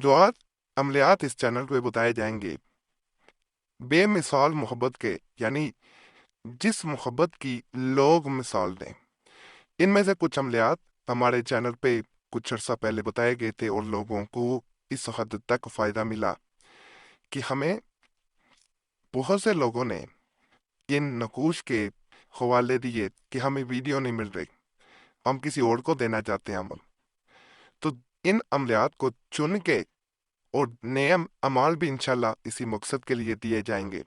जो आज अमलियात इस चैनल पे बताए जाएंगे बेमिसाल मोहब्बत के, यानी जिस मोहब्बत की लोग मिसाल दें। इनमें से कुछ अमलियात हमारे चैनल पे कुछ अर्सा पहले बताए गए थे और लोगों को इस हद तक फायदा मिला कि हमें बहुत से लोगों ने इन नकूश के हवाले दिए कि हमें वीडियो नहीं मिल रही, हम किसी और को देना चाहते हैं अमल। तो इन अमलियात को चुन के और नए अमाल भी इंशाल्लाह इसी मकसद के लिए दिए जाएंगे,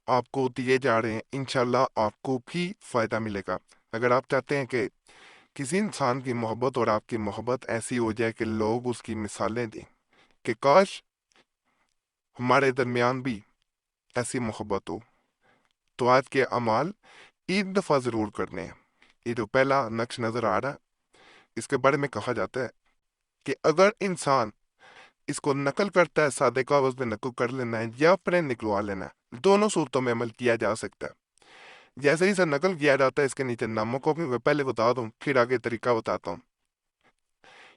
आपको दिए जा रहे हैं। इंशाल्लाह आपको भी फायदा मिलेगा। अगर आप चाहते हैं कि किसी इंसान की मोहब्बत और आपकी मोहब्बत ऐसी हो जाए कि लोग उसकी मिसालें दें कि काश हमारे दरमियान भी ऐसी मोहब्बत हो, तो आज के अमाल एक दफ़ा ज़रूर करने हैं। ये जो पहला नक्श नज़र आ रहा है, इसके बारे में कहा जाता है कि अगर इंसान इसको नकल करता है, सादे कागज में नकल कर लेना है या प्रिंट निकलवा लेना है, दोनों सूरतों में अमल किया जा सकता है। जैसे ही इसे नकल किया जाता है, इसके नीचे नामों को भी मैं पहले बता दूं, फिर आगे तरीका बताता हूँ।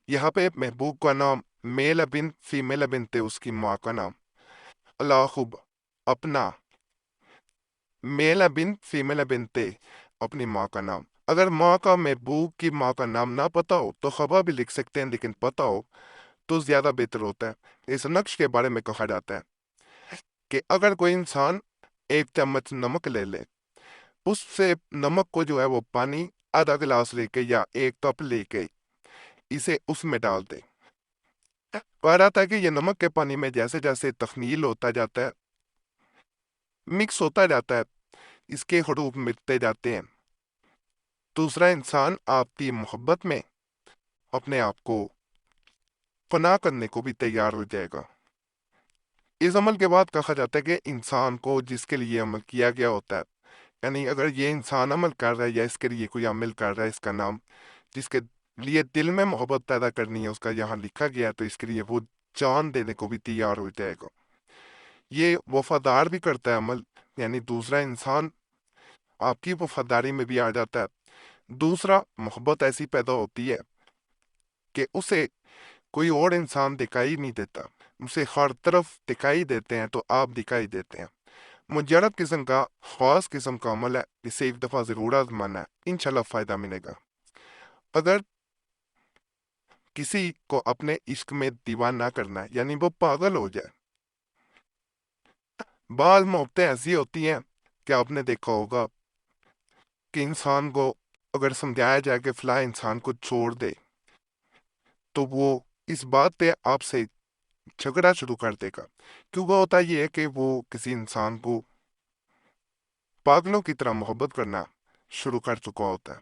यहाँ पे महबूब का नाम मेल बिन फीमेल बिन थे, उसकी माँ का नाम अलाहुब अपना, मेल बिन फीमेल बिन थे अपनी माँ का नाम। अगर माँ का महबूब की माँ का नाम ना पता हो तो खबर भी लिख सकते हैं, लेकिन पता हो तो ज्यादा बेहतर होता है। इस नक्श के बारे में कहा जाता है कि अगर कोई इंसान एक चम्मच नमक ले ले, उससे नमक को जो है वो पानी आधा गिलास लेके या एक कप लेके इसे उसमें डाल दे। कहा जाता है कि ये नमक के पानी में जैसे जैसे तख्मील होता जाता है, मिक्स होता जाता है, इसके हरूफ मिटते जाते हैं, दूसरा इंसान आपकी मोहब्बत में अपने आप को फना करने को भी तैयार हो जाएगा। इस अमल के बाद कहा जाता है कि इंसान को जिसके लिए अमल किया गया होता है, यानी अगर ये इंसान अमल कर रहा है या इसके लिए कोई अमल कर रहा है, इसका नाम जिसके लिए दिल में मोहब्बत पैदा करनी है उसका यहाँ लिखा गया है, तो इसके लिए वो जान देने को भी तैयार हो जाएगा। ये वफादार भी करता है अमल, यानी दूसरा इंसान आपकी वफादारी में भी आ जाता है। दूसरा, मोहब्बत ऐसी पैदा होती है कि उसे कोई और इंसान दिखाई नहीं देता, उसे हर तरफ दिखाई देते हैं तो आप दिखाई देते हैं। मुजरद किस्म का खास किस्म का अमल है, इसे एक दफ़ा ज़रूर आजमाना है, इंशाल्लाह फ़ायदा मिलेगा। अगर किसी को अपने इश्क में दीवाना करना है, यानी वो पागल हो जाए, बाल मोहब्बतें ऐसी होती हैं कि आपने देखा होगा कि इंसान को अगर समझाया जाए कि फला इंसान को छोड़ दे, तो वो इस बात पे आपसे झगड़ा शुरू कर देगा। क्यों? वो होता ये है कि वो किसी इंसान को पागलों की तरह मोहब्बत करना शुरू कर चुका होता है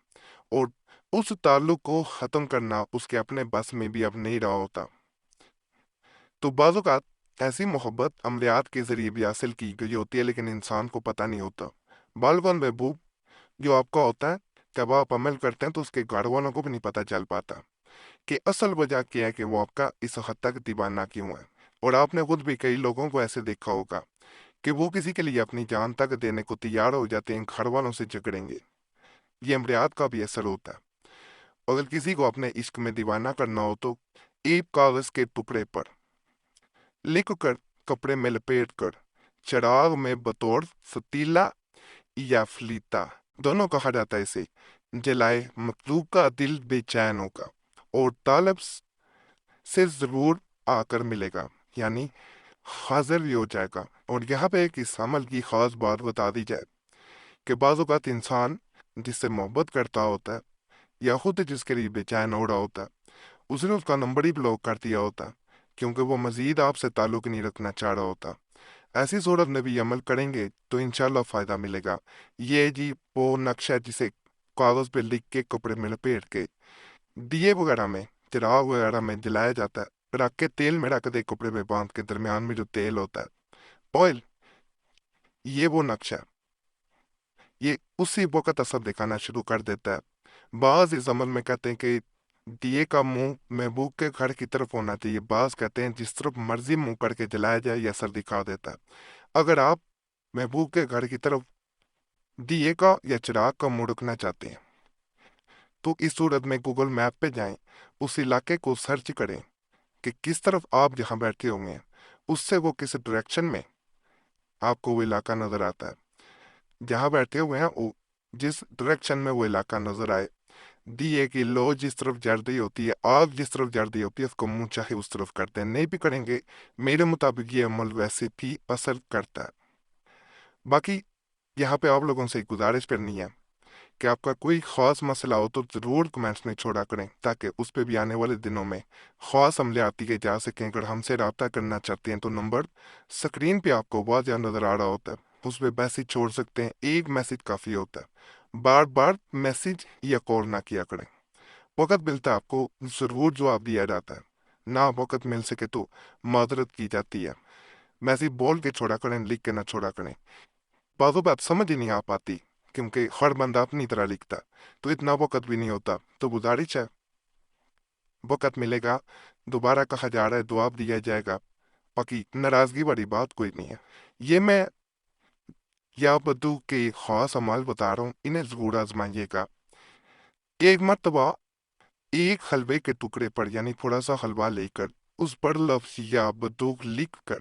और उस ताल्लुक को ख़त्म करना उसके अपने बस में भी अब नहीं रहा होता। तो बाज़ ऐसी मोहब्बत अमलियात के ज़रिए भी हासिल की गई होती है, लेकिन इंसान को पता नहीं होता। बालगन महबूब जो आपका होता है, जब आप अमल करते हैं तो उसके घर वालों को भी नहीं पता चल पाता कि असल वजह क्या है कि वो आपका इस हद तक दीवाना क्यों है। और आपने खुद भी कई लोगों को ऐसे देखा होगा कि वो किसी के लिए अपनी जान तक देने को तैयार हो जाते हैं, घर वालों से झगड़ेंगे। ये अमलियात का भी असर होता है। अगर किसी को अपने इश्क में दीवाना करना हो तो एक कागज के टुकड़े पर लिख कर, कपड़े में लपेट कर, चिराग में बतौर सतीला या फलीता, दोनों कहा जाता है इसे, जलाए मतलूब का दिल बेचैन होगा और तालब से जरूर आकर मिलेगा, यानी हाजिर भी हो जाएगा। और यहाँ पे एक इस अमल की खास बात बता दी जाए कि बाज़ औक़ात इंसान जिससे मोहब्बत करता होता है या खुद जिसके लिए बेचैन हो रहा होता है, उसने उसका नंबर ही ब्लॉक कर दिया होता है, क्योंकि वो मजीद आपसे ताल्लुक नहीं रखना चाह रहा होता। ऐसी सूरत में भी अमल करेंगे तो इंशाल्लाह फ़ायदा मिलेगा। ये जी वो नक्शा है जिसे कागज़ पे लिख के कपड़े में लपेट के दिए वगैरह में, चिराग वगैरह में जलाया जाता है, रख के तेल में रख दे, कपड़े में बांध के दरमियान में जो तेल होता है, ऑयल, ये वो नक्शा है। ये उसी वक्त असर दिखाना शुरू कर देता है। बाज इस अमल में कहते हैं कि दिए का मुंह महबूब के घर की तरफ होना चाहिए, बाज कहते हैं जिस तरफ मर्जी मुंह करके जलाया जाए ये असर दिखा देता है। अगर आप महबूब के घर की तरफ दिए का या चिराग का मुंह रखना चाहते हैं तो इस सूरत में गूगल मैप पे जाएं, उस इलाके को सर्च करें, کہ کس طرف آپ جہاں بیٹھے ہوئے ہیں اس سے وہ کس ڈائریکشن میں آپ کو وہ علاقہ نظر آتا ہے۔ جہاں بیٹھے ہوئے ہیں جس ڈائریکشن میں وہ علاقہ نظر آئے، دیے کہ لو جس طرف جڑ رہی ہوتی ہے، آگ جس طرف جڑ رہی ہوتی ہے، اس کو منہ چاہے اس طرف کرتے ہیں، نہیں بھی کریں گے میرے مطابق یہ عمل ویسے بھی اثر کرتا ہے۔ باقی یہاں پہ آپ لوگوں سے ایک گزارش کرنی ہے کہ آپ کا کوئی خاص مسئلہ ہو تو ضرور کمنٹس میں چھوڑا کریں، تاکہ اس پہ بھی آنے والے دنوں میں خاص عملے آتی کے جا سکیں۔ اگر ہم سے رابطہ کرنا چاہتے ہیں تو نمبر سکرین پہ آپ کو واضح نظر آ رہا ہوتا ہے، اس پہ میسج چھوڑ سکتے ہیں، ایک میسج کافی ہوتا ہے، بار بار میسج یا کال نہ کیا کریں۔ وقت ملتا ہے آپ کو ضرور جواب دیا جاتا ہے، نہ وقت مل سکے تو معذرت کی جاتی ہے۔ میسج بول کے چھوڑا کریں، لکھ کے نہ چھوڑا کریں۔ بعضوں بات سمجھ ہی نہیں آ پاتی کیونکہ ہر بندہ اپنی طرح لکھتا، تو اتنا وقت بھی نہیں ہوتا، تو گزارش ہے وقت ملے گا دوبارہ کہا جا رہا ہے، جواب دیا جائے گا۔ باقی ناراضگی والی بات کوئی نہیں ہے۔ یہ میں یا بدو کے خاص عمال بتا رہا ہوں، انہیں ضرور آزمائیے گا۔ ایک مرتبہ ایک حلوے کے ٹکڑے پر یعنی تھوڑا سا حلوہ لے کر اس پر لفظ یا بدوق لکھ کر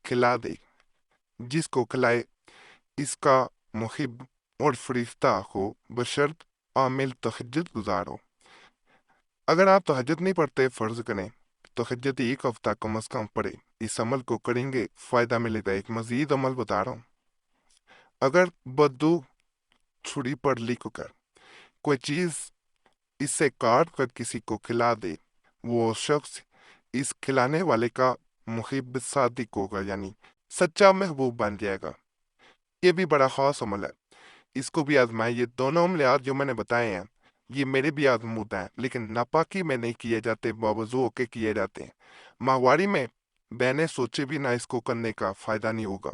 کھلا دے، جس کو کھلائے اس کا محب اور فرشتہ ہو، بشرط عامل تہجد گزار ہو۔ اگر آپ تہجد نہیں پڑھتے، فرض کریں تہجد ایک ہفتہ کم از کم پڑھے، اس عمل کو کریں گے فائدہ ملے گا۔ ایک مزید عمل بتا رہا ہوں، اگر بدو چھری پر لکھ کر کوئی چیز اس سے کاٹ کر کسی کو کھلا دے، وہ شخص اس کھلانے والے کا محب صادق ہوگا، یعنی سچا محبوب بن جائے گا۔ یہ بھی بڑا خاص عمل ہے، اس کو بھی آزمائیں۔ یہ دونوں عملیات جو میں نے بتائے ہیں یہ میرے بھی آزمودہ ہیں، لیکن ناپاکی میں نہیں کیے جاتے، باوضو ہو کے کیے جاتے ہیں۔ ماہواری میں بہنیں سوچے بھی نہ اس کو کرنے کا فائدہ نہیں ہوگا۔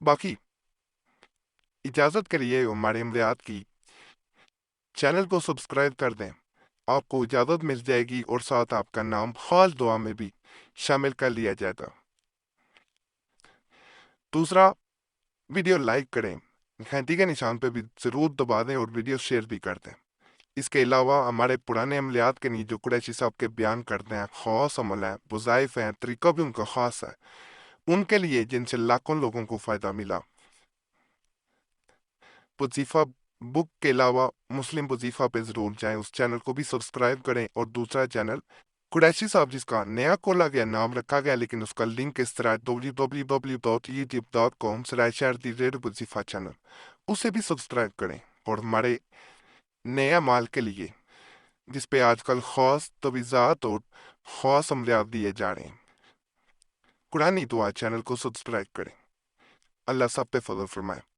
باقی اجازت کے لیے ہمارے عملیات کی چینل کو سبسکرائب کر دیں، آپ کو اجازت مل جائے گی اور ساتھ آپ کا نام خاص دعا میں بھی شامل کر لیا جائے گا۔ دوسرا، ویڈیو لائک کریں، گھنٹی کے نشان پہ بھی ضرور دبا دیں اور ویڈیو شیئر بھی کر دیں۔ اس کے علاوہ ہمارے پرانے عملیات کے نیچے جو قریشی صاحب کے بیان کرتے ہیں، خاص عمل ہیں، وظائف ہیں، طریقہ بھی ان کا خاص ہے، ان کے لیے جن سے لاکھوں لوگوں کو فائدہ ملا۔ وظیفہ بک کے علاوہ مسلم وظیفہ پہ ضرور جائیں، اس چینل کو بھی سبسکرائب کریں۔ اور دوسرا چینل قریشی صاحب جس کا نیا کھولا گیا، نام رکھا گیا لیکن اس کا لنک اس طرح www.youtube.com/وظیفہ چینل، اسے بھی سبسکرائب کریں۔ اور ہمارے نیا مال کے لیے جس پہ آج کل خاص توضیحات اور خاص عملیات دیے جا رہے ہیں، قرآنی دعا چینل کو سبسکرائب کریں۔ اللہ سب پہ فضل فرمائے۔